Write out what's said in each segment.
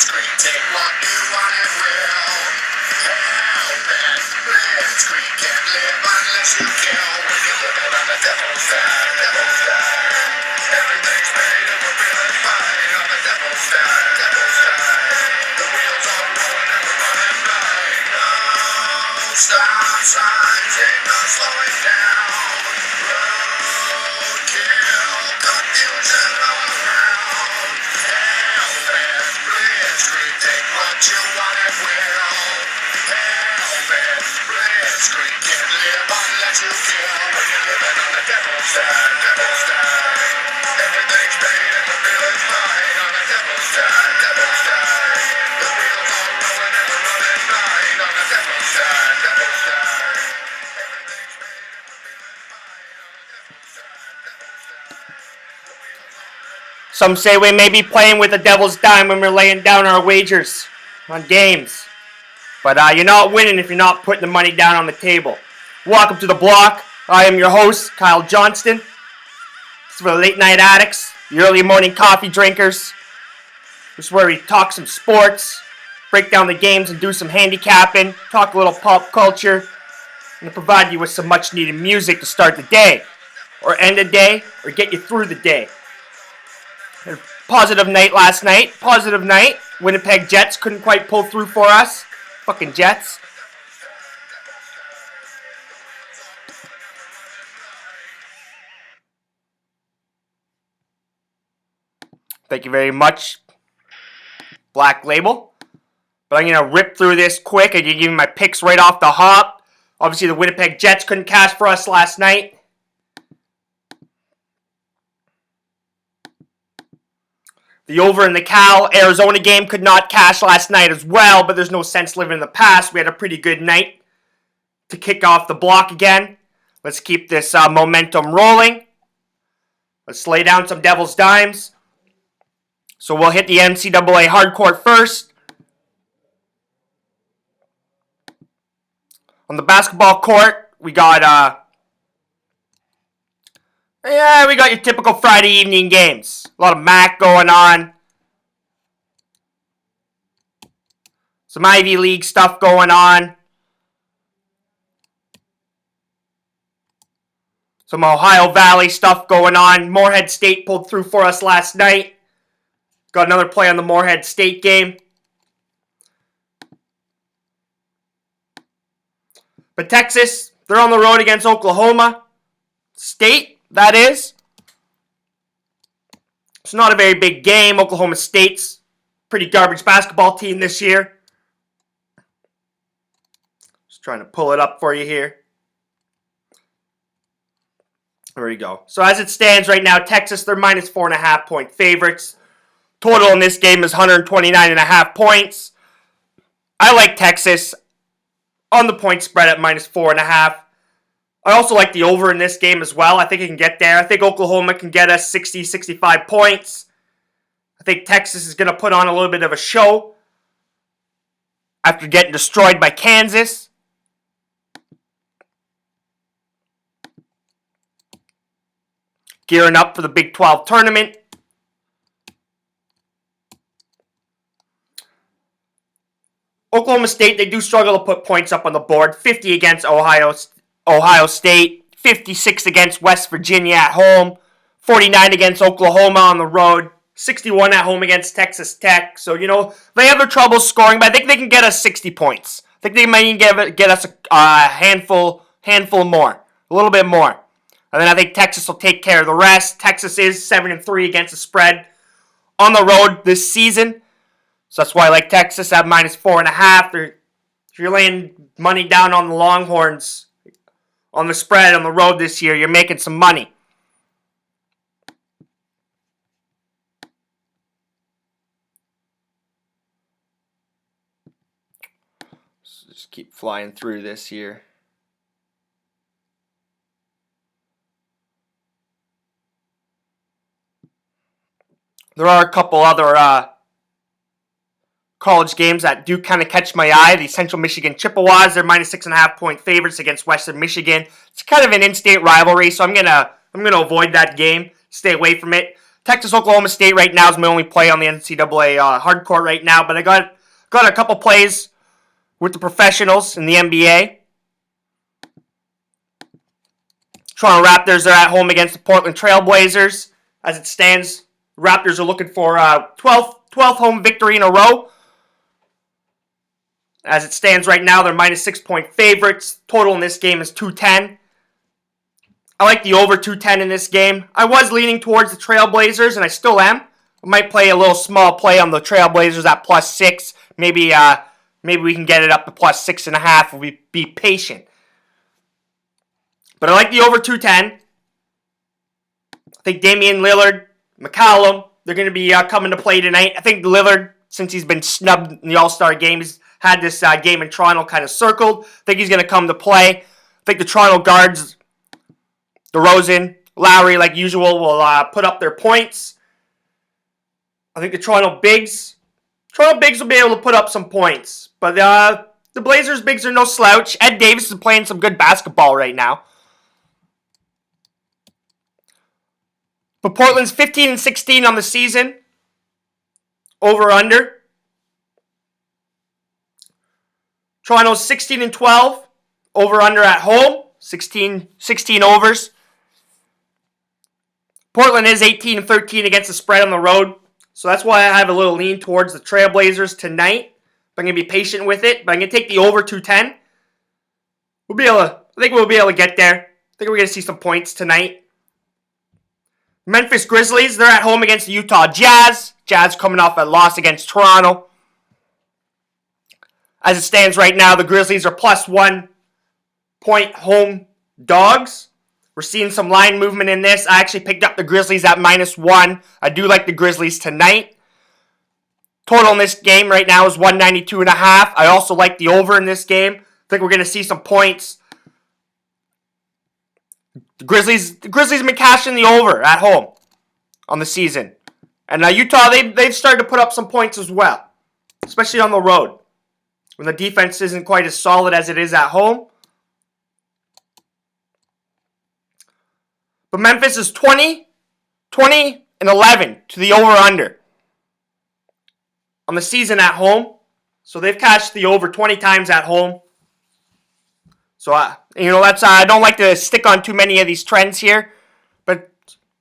Blitzkrieg, take what you want and will. Help and Blitzkrieg can't live unless you kill. When you're living on the devil's side, devil's side. Everything's paid and we're feeling fine on the devil's side, devil's side. The wheels are rolling and we're running blind. No stop signs, ain't no slowing down. Roadkill, confusion all around. Help and Blitzkrieg, take what you want and will. Help and Blitzkrieg can't live unless you kill. When you're living on the devil's side, devil's side. Everything's paid and we're feeling fine on the devil's side, devil's side. The wheels are rolling and we're running blind on the devil's side, devil's side. Everything's paid and we're feeling fine on the devil's side, devil's side. Some say we may be playing with the devil's dime when we're laying down our wagers on games. But you're not winning if you're not putting the money down on the table. Welcome to the block. I am your host, Kyle Johnston. This is for the late night addicts, the early morning coffee drinkers. This is where we talk some sports, break down the games and do some handicapping, talk a little pop culture, and provide you with some much needed music to start the day, or end the day, or get you through the day. A positive night last night. Positive night. Winnipeg Jets couldn't quite pull through for us. Fucking Jets. Thank you very much, Black Label. But I'm going to rip through this quick. I can give you my picks right off the hop. Obviously, the Winnipeg Jets couldn't cash for us last night. The over in the Cal-Arizona game could not cash last night as well, but there's no sense living in the past. We had a pretty good night to kick off the block again. Let's keep this momentum rolling. Let's lay down some devil's dimes. So we'll hit the NCAA hardcourt first. On the basketball court, we got we got your typical Friday evening games. A lot of MAC going on. Some Ivy League stuff going on. Some Ohio Valley stuff going on. Moorhead State pulled through for us last night. Got another play on the Moorhead State game. But Texas, they're on the road against Oklahoma State, that is. It's not a very big game. Oklahoma State's pretty garbage basketball team this year. Just trying to pull it up for you here. There we go. So as it stands right now, Texas, they're minus 4.5 point favorites. Total in this game is 129.5 points. I like Texas on the point spread at minus 4.5. I also like the over in this game as well. I think it can get there. I think Oklahoma can get us 60, 65 points. I think Texas is going to put on a little bit of a show after getting destroyed by Kansas. Gearing up for the Big 12 tournament. Oklahoma State, they do struggle to put points up on the board. 50 against Ohio State, 56 against West Virginia at home, 49 against Oklahoma on the road, 61 at home against Texas Tech. So, they have their trouble scoring, but I think they can get us 60 points. I think they might get us a handful more, a little bit more. And then I think Texas will take care of the rest. Texas is 7-3 against the spread on the road this season. So that's why I like Texas at minus 4.5. If you're laying money down on the Longhorns on the spread on the road this year, you're making some money. So just keep flying through this here. There are a couple other college games that do kind of catch my eye. The Central Michigan Chippewas, they're minus 6.5 point favorites against Western Michigan. It's kind of an in-state rivalry, so I'm gonna avoid that game, stay away from it. Texas-Oklahoma State right now is my only play on the NCAA hardcourt right now, but I got a couple plays with the professionals in the NBA. Toronto Raptors are at home against the Portland Trailblazers. As it stands, Raptors are looking for 12th home victory in a row. As it stands right now, they're minus 6-point favorites. Total in this game is 210. I like the over 210 in this game. I was leaning towards the Trailblazers, and I still am. I might play a little small play on the Trailblazers at +6. Maybe we can get it up to +6.5 if we be patient. But I like the over 210. I think Damian Lillard, McCallum, they're going to be coming to play tonight. I think Lillard, since he's been snubbed in the All-Star game, he's had this game in Toronto kind of circled. I think he's going to come to play. I think the Toronto guards, DeRozan, Lowry, like usual, will put up their points. I think the Toronto bigs will be able to put up some points. But the Blazers bigs are no slouch. Ed Davis is playing some good basketball right now. But Portland's 15-16 on the season. Over/under. Toronto's 16-12. Over/under at home. 16 overs. Portland is 18-13 against the spread on the road. So that's why I have a little lean towards the Trailblazers tonight. But I'm going to be patient with it. But I'm going to take the over 210. I think we'll be able to get there. I think we're going to see some points tonight. Memphis Grizzlies, they're at home against the Utah Jazz. Jazz coming off a loss against Toronto. As it stands right now, the Grizzlies are +1 point home dogs. We're seeing some line movement in this. I actually picked up the Grizzlies at -1. I do like the Grizzlies tonight. Total in this game right now is 192.5. I also like the over in this game. I think we're going to see some points. The Grizzlies have been cashing the over at home on the season. And Utah, they've started to put up some points as well, especially on the road, when the defense isn't quite as solid as it is at home. But Memphis is 20-11 to the over-under on the season at home. So they've cashed the over 20 times at home. So, I don't like to stick on too many of these trends here. But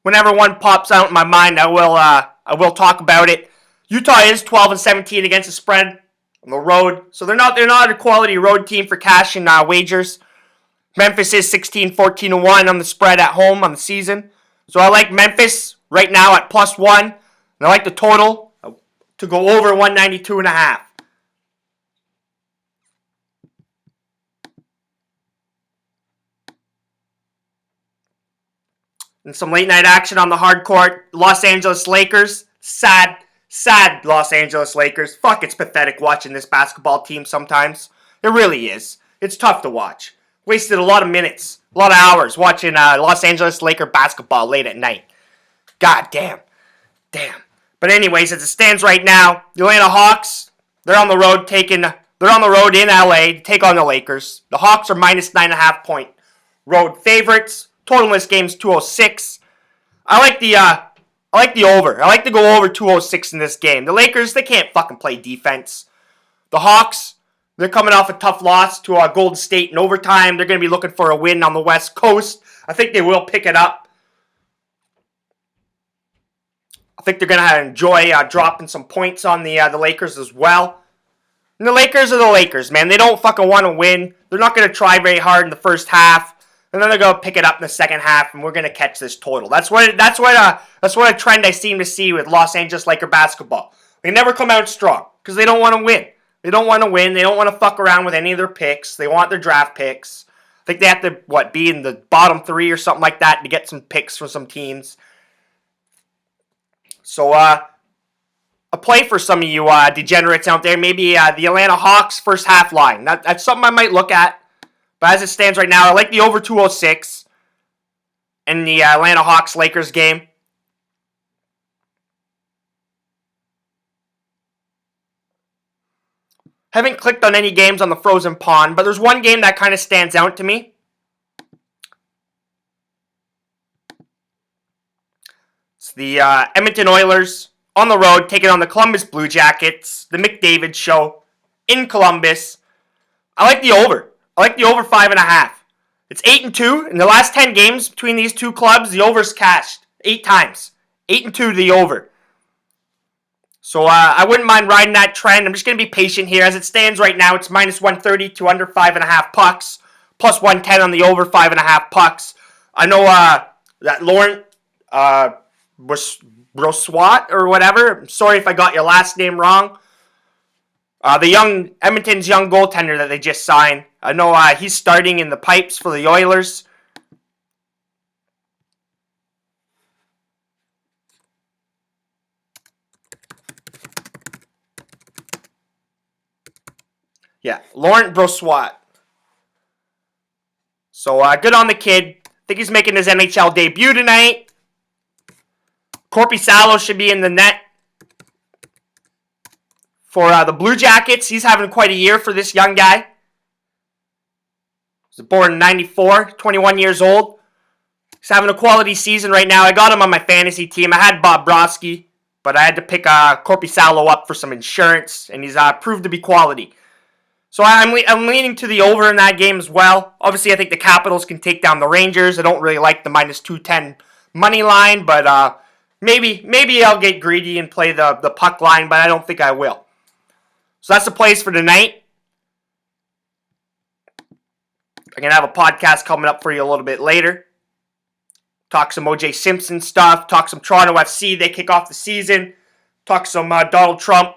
whenever one pops out in my mind, I will talk about it. Utah is 12-17 against the spread on the road. So they're not a quality road team for cash and wagers. Memphis is 16-14-1 on the spread at home on the season. So I like Memphis right now at +1. And I like the total to go over 192.5. And some late night action on the hard court. Los Angeles Lakers. Sad Los Angeles Lakers. Fuck, it's pathetic watching this basketball team sometimes. It really is. It's tough to watch. Wasted a lot of minutes, a lot of hours watching Los Angeles Laker basketball late at night. God damn. But anyways, as it stands right now, the Atlanta Hawks, they're on the road in LA to take on the Lakers. The Hawks are -9.5 point road favorites. Total in this game is 206. I like the over. I like to go over 206 in this game. The Lakers, they can't fucking play defense. The Hawks, they're coming off a tough loss to Golden State in overtime. They're going to be looking for a win on the West Coast. I think they will pick it up. I think they're going to enjoy dropping some points on the Lakers as well. And the Lakers are the Lakers, man. They don't fucking want to win. They're not going to try very hard in the first half. And then they're going to pick it up in the second half, and we're going to catch this total. That's what a trend I seem to see with Los Angeles Laker basketball. They never come out strong because they don't want to win. They don't want to win. They don't want to fuck around with any of their picks. They want their draft picks. I think they have to, be in the bottom 3 or something like that to get some picks from some teams. So, a play for some of you degenerates out there. Maybe the Atlanta Hawks first half line. That's something I might look at. But as it stands right now, I like the over 206 in the Atlanta Hawks-Lakers game. Haven't clicked on any games on the frozen pond, but there's one game that kind of stands out to me. It's It's the Edmonton Oilers on the road taking on the Columbus Blue Jackets. The McDavid Show in Columbus. I like the over. I like the over 5.5. It's 8-2. In the last 10 games between these two clubs, the over's cashed 8 times. 8-2 to the over. So I wouldn't mind riding that trend. I'm just going to be patient here. As it stands right now, it's minus 130 to under 5.5 pucks. Plus 110 on the over 5.5 pucks. I know that Laurent Brossoit or whatever. I'm sorry if I got your last name wrong. Edmonton's young goaltender that they just signed. I know he's starting in the pipes for the Oilers. Yeah, Laurent Brossoit. So good on the kid. I think he's making his NHL debut tonight. Corpi Salo should be in the net for the Blue Jackets. He's having quite a year for this young guy. He was born in 94, 21 years old. He's having a quality season right now. I got him on my fantasy team. I had Bob Broski, but I had to pick Corpi Salo up for some insurance, and he's proved to be quality. So I'm leaning to the over in that game as well. Obviously, I think the Capitals can take down the Rangers. I don't really like the minus 210 money line, but maybe I'll get greedy and play the puck line, but I don't think I will. So that's the plays for tonight. I'm going to have a podcast coming up for you a little bit later. Talk some O.J. Simpson stuff. Talk some Toronto FC. They kick off the season. Talk some Donald Trump,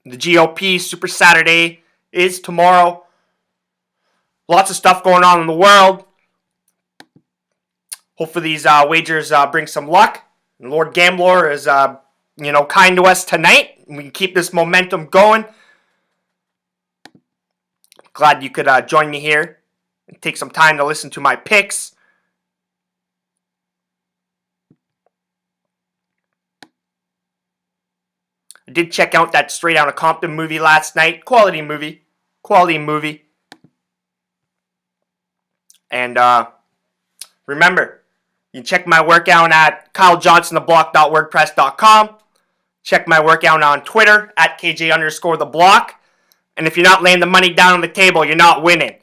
the GOP, Super Saturday is tomorrow. Lots of stuff going on in the world. Hopefully these wagers bring some luck. And Lord Gambler is, kind to us tonight. We can keep this momentum going. Glad you could join me here and take some time to listen to my picks. I did check out that Straight Outta Compton movie last night. Quality movie. And remember, you can check my workout at KyleJohnsonTheBlock.wordpress.com. Check my workout on Twitter at KJ_TheBlock. And if you're not laying the money down on the table, you're not winning.